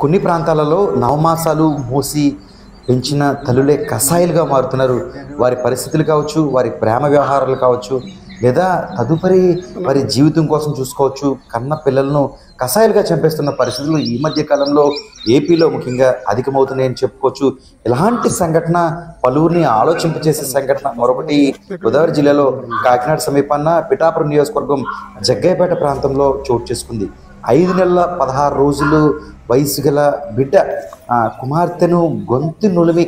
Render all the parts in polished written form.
కొన్ని ప్రాంతాలలో నవమాసాలు మోసి పెంచిన తల్లులే కసాయిలుగా మారుతున్నారు. వారి పరిస్థితులు కావచ్చు, వారి ప్రేమ వ్యవహారాలు కావచ్చు, లేదా తదుపరి వారి జీవితం కోసం చూసుకోవచ్చు, కన్న పిల్లలను కసాయిలుగా చంపేస్తున్న పరిస్థితులు ఈ మధ్య కాలంలో ఏపీలో ముఖ్యంగా అధికమవుతున్నాయని చెప్పుకోవచ్చు. ఇలాంటి సంఘటన పలువురిని ఆలోచింపచేసే సంఘటన మరొకటి గోదావరి జిల్లాలో కాకినాడ సమీపాన పిఠాపురం నియోజకవర్గం జగ్గయ్యపేట ప్రాంతంలో చోటు చేసుకుంది. 5 నెలల 16 రోజులు వయసు గల బిడ్డ కుమార్తెను గొంతు నులిమి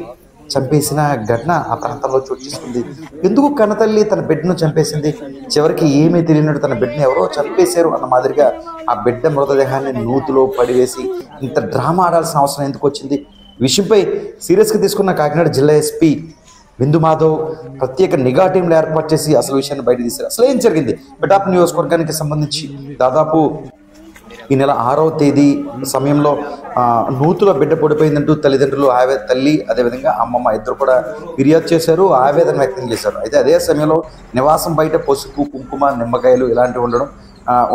చంపేసిన ఘటన ఆ ప్రాంతంలో చోటు చేసుకుంది. ఎందుకు కన్నతల్లి తన బిడ్డను చంపేసింది? చివరికి ఏమీ తెలియనట్టు తన బిడ్డను ఎవరో చంపేశారు అన్న మాదిరిగా ఆ బిడ్డ మృతదేహాన్ని నూతులో పడివేసి ఇంత డ్రామా ఆడాల్సిన అవసరం ఎందుకు వచ్చింది? ఈ విషయంపై సీరియస్గా తీసుకున్న కాకినాడ జిల్లా ఎస్పీ బిందు మాధవ్ ప్రత్యేక నిఘా టీంలు ఏర్పాటు చేసి అసలు విషయాన్ని బయట తీశారు. అసలు ఏం జరిగింది? పిఠాపురం నియోజకవర్గానికి సంబంధించి దాదాపు ఈ నెల 6వ తేదీ సమయంలో నూతులో బిడ్డ పడిపోయిందంటూ తల్లిదండ్రులు తల్లి అదేవిధంగా అమ్మమ్మ ఇద్దరు కూడా ఫిర్యాదు చేశారు, ఆవేదన వ్యక్తం చేశారు. అయితే అదే సమయంలో నివాసం బయట పసుపు, కుంకుమ, నిమ్మకాయలు ఇలాంటివి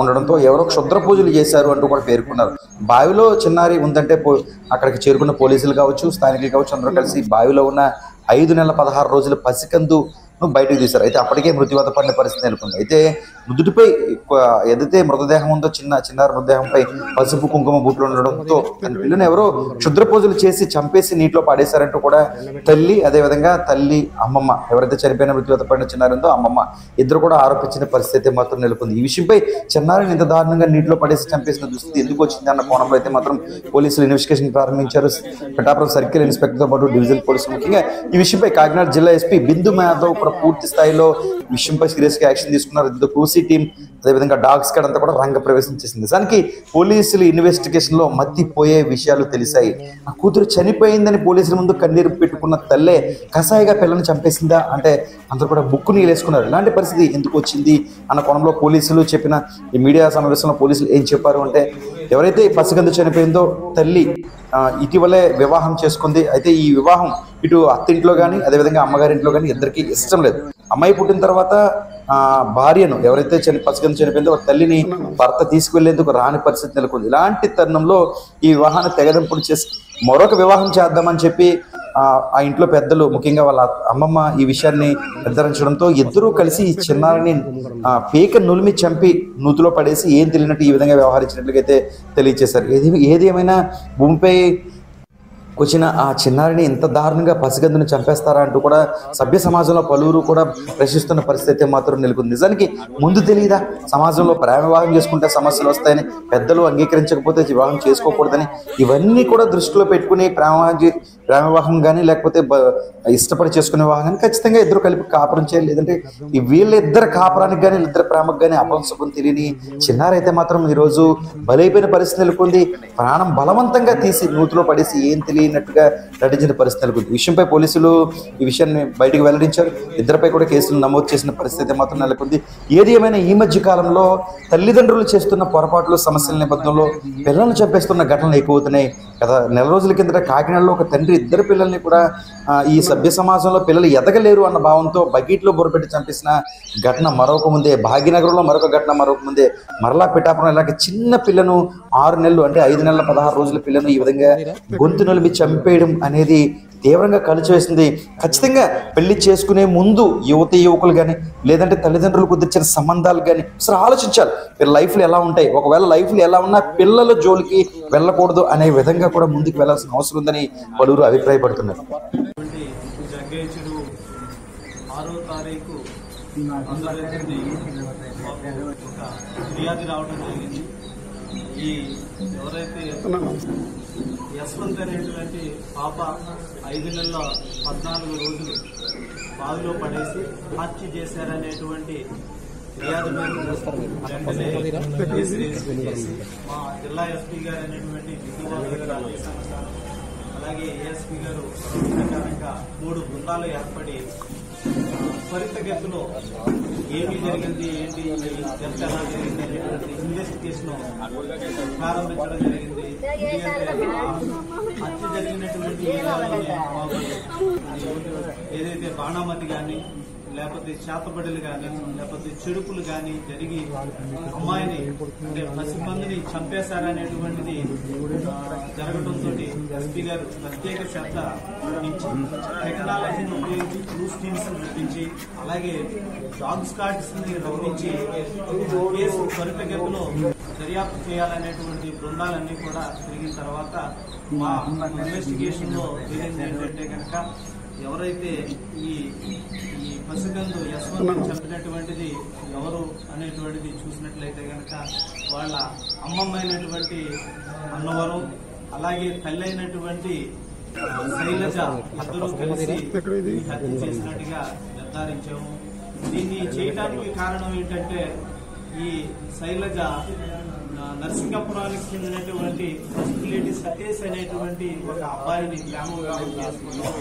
ఉండడంతో ఎవరో క్షుద్ర పూజలు చేశారు అంటూ కూడా పేర్కొన్నారు. బావిలో చిన్నారి ఉందంటే అక్కడికి చేరుకున్న పోలీసులు కావచ్చు, స్థానికులు కావచ్చు, అందరూ కలిసి బావిలో ఉన్న 5 నెలల 16 రోజుల పసికందు బయటకు తీశారు. అయితే అప్పటికే మృత్యువాత పడిన పరిస్థితి నెలకొంది. అయితే మృదుటిపై ఏదైతే మృతదేహం ఉందో చిన్నారి మృతదేహంపై పసుపు కుంకుమ బూట్లు ఉండడంతో తన పిల్లని ఎవరో క్షుద్ర పూజలు చేసి చంపేసి నీటిలో పడేశారంటూ కూడా తల్లి అదేవిధంగా తల్లి అమ్మమ్మ ఎవరైతే చనిపోయిన మృత్యువాత పడిన చిన్నారి ఉందో అమ్మమ్మ ఇద్దరు కూడా ఆరోపించిన పరిస్థితి మాత్రం నెలకొంది. ఈ విషయంపై చిన్నారిని ఇంత దారుణంగా నీటిలో పడేసి చంపేసిన దుస్థితి ఎందుకు వచ్చింది అన్న కోణంలో అయితే మాత్రం పోలీసులు ఇన్వెస్టిగేషన్ ప్రారంభించారు. పిఠాపురం సర్కిల్ ఇన్స్పెక్టర్తో పాటు డివిజనల్ పోలీసులు ముఖ్యంగా ఈ విషయంపై కాకినాడ జిల్లా ఎస్పీ బిందు మాధవ్ కూడా పూర్తి స్థాయిలో విషయంపై సీరియస్ గా యాక్షన్ తీసుకున్నారు. దీంతో క్రూసీ టీం అదేవిధంగా డాగ్ స్క్వాడ్ అంతా కూడా రంగ ప్రవేశం చేసింది. నిజానికి పోలీసులు ఇన్వెస్టిగేషన్ లో మత్తిపోయే విషయాలు తెలిసాయి. ఆ కూతురు చనిపోయిందని పోలీసుల ముందు కన్నీరు పెట్టుకున్న తల్లే కసాయిగా పిల్లని చంపేసిందా అంటే అందరూ కూడా బుక్కు నీలేసుకున్నారు. ఇలాంటి పరిస్థితి ఎందుకు వచ్చింది అన్న కోణంలో పోలీసులు చెప్పిన ఈ మీడియా సమావేశంలో పోలీసులు ఏం చెప్పారు అంటే, ఎవరైతే పసిగందు చనిపోయిందో తల్లి ఇటీవలే వివాహం చేసుకుంది. అయితే ఈ వివాహం ఇటు అత్తింట్లో కానీ అదేవిధంగా అమ్మగారింట్లో కానీ ఇద్దరికి ఇష్టం లేదు. అమ్మాయి పుట్టిన తర్వాత భార్యను ఎవరైతే పసిగందు చనిపోయిందో తల్లిని భర్త తీసుకువెళ్లేందుకు రాని పరిస్థితి నెలకొంది. ఇలాంటి తరుణంలో ఈ వివాహాన్ని తెగదెంపుడు చేసి మరొక వివాహం చేద్దామని చెప్పి ఆ ఇంట్లో పెద్దలు ముఖ్యంగా వాళ్ళ అమ్మమ్మ ఈ విషయాన్ని నిర్ధారించడంతో ఇద్దరూ కలిసి ఈ చిన్నారిని పేక నులిమి చంపి నూతిలో పడేసి ఏం తెలియనట్టు ఈ విధంగా వ్యవహరించినట్లుగైతే తెలియజేశారు. ఏది ఏమైనా భూమిపై వచ్చిన ఆ చిన్నారిని ఇంత దారుణంగా పసిగందును చంపేస్తారా అంటూ కూడా సభ్య సమాజంలో పలువురు కూడా ప్రశ్నిస్తున్న పరిస్థితి మాత్రం నెలకొంది. నిజానికి ముందు తెలియదా సమాజంలో ప్రేమ వివాహం చేసుకుంటే సమస్యలు వస్తాయని, పెద్దలు అంగీకరించకపోతే వివాహం చేసుకోకూడదని, ఇవన్నీ కూడా దృష్టిలో పెట్టుకుని ప్రేమ వివాహం కానీ లేకపోతే ఇష్టపడి చేసుకునే వివాహం కానీ ఖచ్చితంగా ఇద్దరు కలిపి కాపురం చేయాలి. లేదంటే వీళ్ళిద్దరు కాపురానికి కానీ వీళ్ళిద్దరు ప్రేమకు కానీ అపంశకం తెలియని చిన్నారైతే మాత్రం ఈరోజు బలైపోయిన పరిస్థితి నెలకొంది. ప్రాణం బలవంతంగా తీసి నూతిలో పడేసి ఏం తెలియనట్టుగా నటించిన పరిస్థితి నెలకొంది. ఈ విషయంపై పోలీసులు ఈ విషయాన్ని బయటకు వెల్లడించారు. ఇద్దరిపై కూడా కేసులు నమోదు చేసిన పరిస్థితి మాత్రం నెలకొంది. ఏది ఏమైనా ఈ మధ్య కాలంలో తల్లిదండ్రులు చేస్తున్న పొరపాట్లు సమస్యల నేపథ్యంలో పిల్లలను చంపేస్తున్న ఘటనలు ఎక్కువవుతున్నాయి. గత నెల రోజుల కిందట కాకినాడలో ఒక తండ్రి ఇద్దరు పిల్లల్ని కూడా ఈ సభ్య సమాజంలో పిల్లలు ఎదగలేరు అన్న భావంతో బకెట్లో బొరపెట్టి చంపేసిన ఘటన మరొక ముందే, భాగ్యనగరంలో మరొక ఘటన మరొక ముందే, మరలా పిఠాపురం ఇలాంటి చిన్న పిల్లను 6 నెలలు అంటే 5 నెలల 16 రోజుల పిల్లను ఈ విధంగా గొంతు నలిపి చంపేయడం అనేది తీవ్రంగా కలిచివేసింది. ఖచ్చితంగా పెళ్లి చేసుకునే ముందు యువకులు కానీ లేదంటే తల్లిదండ్రులు కుదిర్చిన సంబంధాలు కానీ అసలు ఆలోచించాలి. వీళ్ళ లైఫ్లు ఎలా ఉంటాయి, ఒకవేళ లైఫ్లు ఎలా ఉన్నా పిల్లల జోలికి వెళ్ళకూడదు అనే విధంగా కూడా ముందుకు వెళ్లాల్సిన అవసరం ఉందని పలువురు అభిప్రాయపడుతున్నారు. యశ్వంత్ అనేటువంటి పాప 5 నెలల 14 రోజులు బావిలో పడేసి హత్య చేశారనేటువంటి ఫిర్యాదు మా జిల్లా ఎస్పీ గారు అనేటువంటి అలాగే ఏఎస్పీ గారు ప్రకారంగా 3 బృందాలు ఏర్పడి త్వరితగతిలో ఏమి జరిగింది, ఏంటి ఎంత ఎలా జరిగింది అనేటువంటి ఇన్వెస్టిగేషన్ ప్రారంభించడం జరిగింది. హత్య జరిగినటువంటి ఏరియాలోనే మాకు ఏదైతే బాణామతి కానీ లేకపోతే చేతబడులు కానీ లేకపోతే చెడుపులు కానీ జరిగి అమ్మాయిని అంటే పసిమందిని చంపేశారనేటువంటిది జరగడంతో ఎస్పీ గారు ప్రత్యేక శ్రద్ధ వహించి టెక్నాలజీని ఉపయోగించి క్రూస్ టీమ్స్ రప్పించి అలాగే డాగ్ స్క్వాడ్స్ ని రప్పించి కేసు త్వరితగతిలో దర్యాప్తు చేయాలనేటువంటి బృందాలన్నీ కూడా తిరిగిన తర్వాత మా ఇన్వెస్టిగేషన్ లో తేలింది ఏంటంటే కనుక ఎవరైతే ఈ పసిగందు యశ్వంత్ చంపినటువంటిది ఎవరు అనేటువంటిది చూసినట్లయితే కనుక వాళ్ళ అమ్మమ్మ అయినటువంటి అన్నవరం అలాగే తల్లి అయినటువంటి శైలజ ఇద్దరూ కలిసి హత్య చేసినట్టుగా నిర్ధారించాము. దీన్ని చేయడానికి కారణం ఏంటంటే ఈ శైలజ నరసింగపురానికి చెందినటువంటి ఫస్ట్ లేడీ సతీష్ అనేటువంటి ఒక అబ్బాయిని ప్రేమ వివాహం చేసుకున్నాం.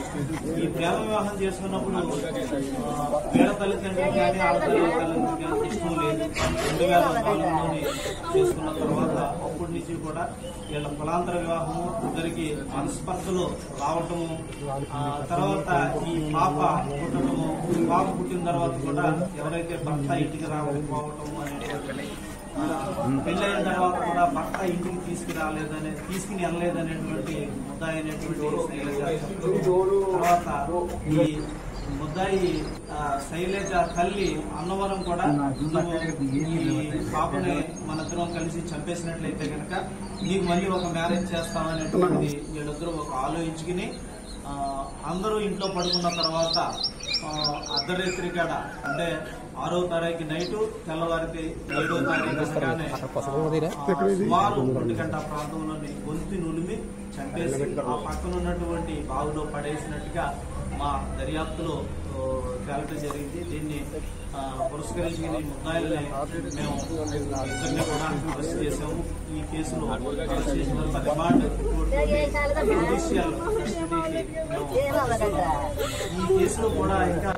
ఈ ప్రేమ వివాహం చేసుకున్నప్పుడు పేద తల్లిదండ్రులు కానీ ఆడపిల్లల తల్లిదండ్రులు కానీ ఇష్టం లేదు. 2004లోనే చేసుకున్న తర్వాత అప్పటి నుంచి కూడా వీళ్ళ కులాంతర వివాహము, ఇద్దరికి మనస్పర్ధలు రావటము, తర్వాత ఈ పాప పుట్టడము, పాప పుట్టిన తర్వాత కూడా ఎవరైతే భర్త ఇంటికి రాకపోవటము అనేటువంటి పెళ్ళైన తర్వాత కూడా భర్త ఇంటికి తీసుకుని వెళ్ళలేదనేటువంటి ముద్దాయి అయినటువంటి శైలజ. తర్వాత ఈ ముద్దాయి శైలజ తల్లి అన్నవరం కూడా ఈ పాపని మనిద్దరం కలిసి చంపేసినట్లయితే కనుక నీకు మళ్ళీ ఒక మ్యారేజ్ చేస్తామనేటువంటి వీళ్ళిద్దరూ ఒక ఆలోచించుకుని అందరూ ఇంట్లో పడుకున్న తర్వాత అర్ధరాత్రి కాడ అంటే 6వ తారీఖు నైటు తెల్లవారికి 7వ తారీఖు సుమారు 2 గంటల ప్రాంతంలోని గొంతు నులిమి చంపేసి ఆ పక్కన ఉన్నటువంటి బావిలో పడేసినట్టుగా మా దర్యాప్తులో తేలటం జరిగింది. దీన్ని పురస్కరించుకుని ముద్దాయిల్ని మేము ఇద్దరిని కూడా అరెస్ట్ చేశాము. ఈ కేసులో అరెస్ట్ చేసిన తర్వాత రిమాండ్ జ్యుడిషియల్ కస్టడీకి ఈ కేసులో కూడా ఇంకా